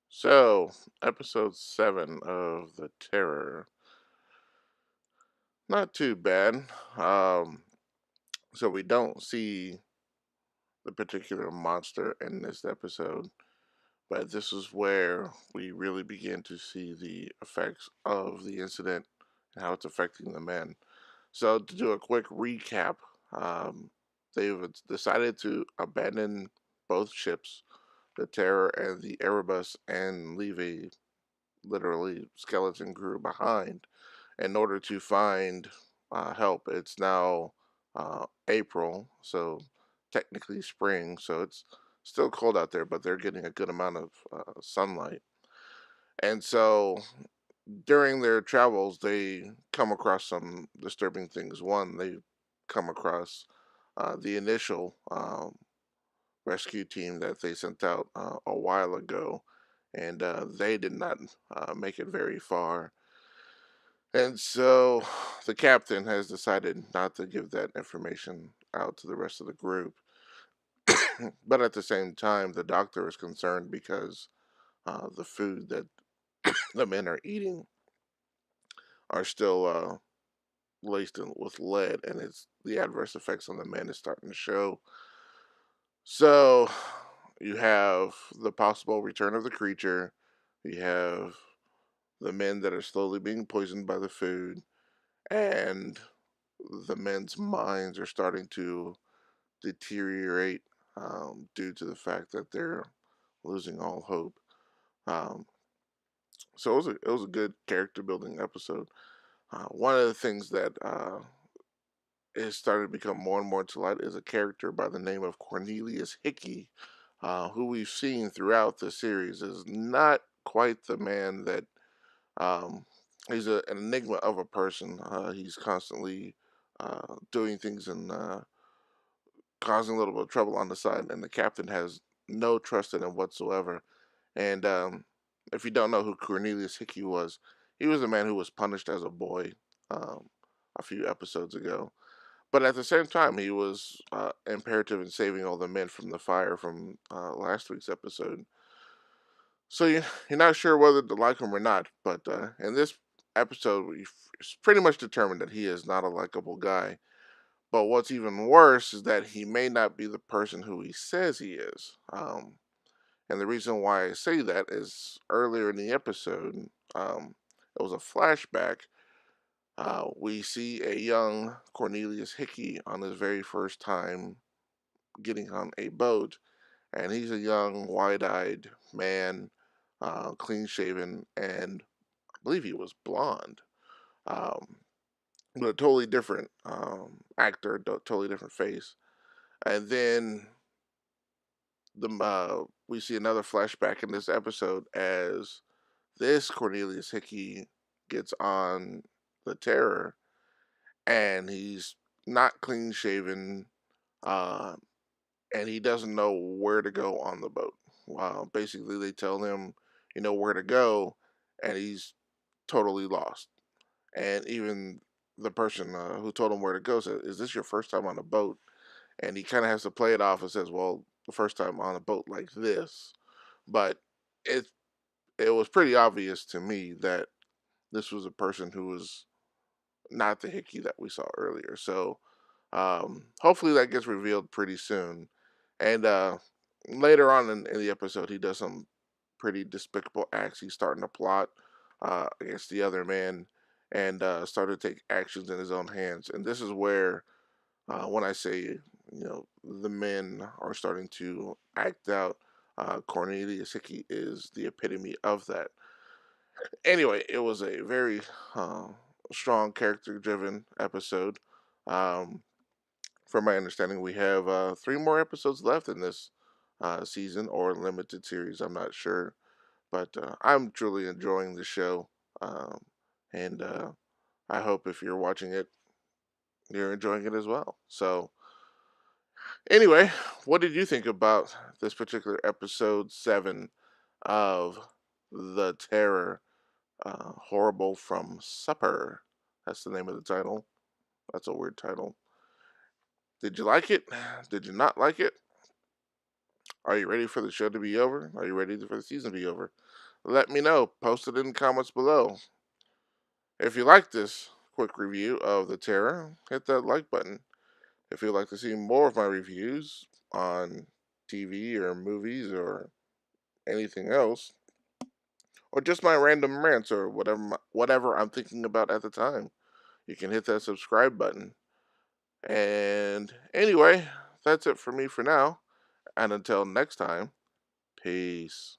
So, episode 7 of The Terror. Not too bad. Um, so we don't see the particular monster in this episode, but this is where we really begin to see the effects of the incident and how it's affecting the men. So, to do a quick recap, um, they've decided to abandon both ships, the Terror and the Erebus, and leave a literally skeleton crew behind in order to find help. It's now April, so technically spring, so it's still cold out there, but they're getting a good amount of sunlight. And so during their travels, they come across some disturbing things. One, they come across the initial rescue team that they sent out a while ago, and they did not make it very far. And so the captain has decided not to give that information out to the rest of the group. But at the same time, the doctor is concerned because the food that the men are eating are still laced with lead, and it's the adverse effects on the men is starting to show. So you have the possible return of the creature. You have the men that are slowly being poisoned by the food, and the men's minds are starting to deteriorate due to the fact that they're losing all hope. Um, so it was a good character building episode. One of the things that is starting to become more and more to light is a character by the name of Cornelius Hickey, who we've seen throughout the series is not quite the man that um, he's an enigma of a person. He's constantly doing things and causing a little bit of trouble on the side, and the captain has no trust in him whatsoever. And if you don't know who Cornelius Hickey was, he was a man who was punished as a boy um, a few episodes ago. But at the same time, he was imperative in saving all the men from the fire from last week's episode. So you're not sure whether to like him or not. But in this episode, it's pretty much determined that he is not a likable guy. But what's even worse is that he may not be the person who he says he is. And the reason why I say that is earlier in the episode, it was a flashback. We see a young Cornelius Hickey on his very first time getting on a boat, and he's a young, wide-eyed man, clean-shaven, and I believe he was blonde. Um, but a totally different actor, totally different face. And then we see another flashback in this episode as this Cornelius Hickey gets on the Terror, and he's not clean shaven, uh, and he doesn't know where to go on the boat. Basically, they tell him, where to go, and he's totally lost. And even the person who told him where to go said, "Is this your first time on a boat?" And he kind of has to play it off and says, "Well, the first time on a boat like this." But it it was pretty obvious to me that this was a person who was not the Hickey that we saw earlier. So hopefully that gets revealed pretty soon. And later on in the episode, he does some pretty despicable acts. He's starting to plot against the other man and started to take actions in his own hands. And this is where, when I say, the men are starting to act out, Cornelius Hickey is the epitome of that. Anyway, it was a very uh, strong character driven episode. Um, from my understanding, we have three more episodes left in this season or limited series. I'm not sure, but I'm truly enjoying the show, and I hope if you're watching it, you're enjoying it as well. So, anyway, what did you think about this particular episode 7 of The Terror? Horrible from Supper. That's the name of the title. That's a weird title. Did you like it? Did you not like it? Are you ready for the show to be over? Are you ready for the season to be over? Let me know. Post it in the comments below. If you like this quick review of The Terror, hit that like button. If you'd like to see more of my reviews on TV or movies or anything else, or just my random rants or whatever I'm thinking about at the time, you can hit that subscribe button. And anyway, that's it for me for now. And until next time, peace.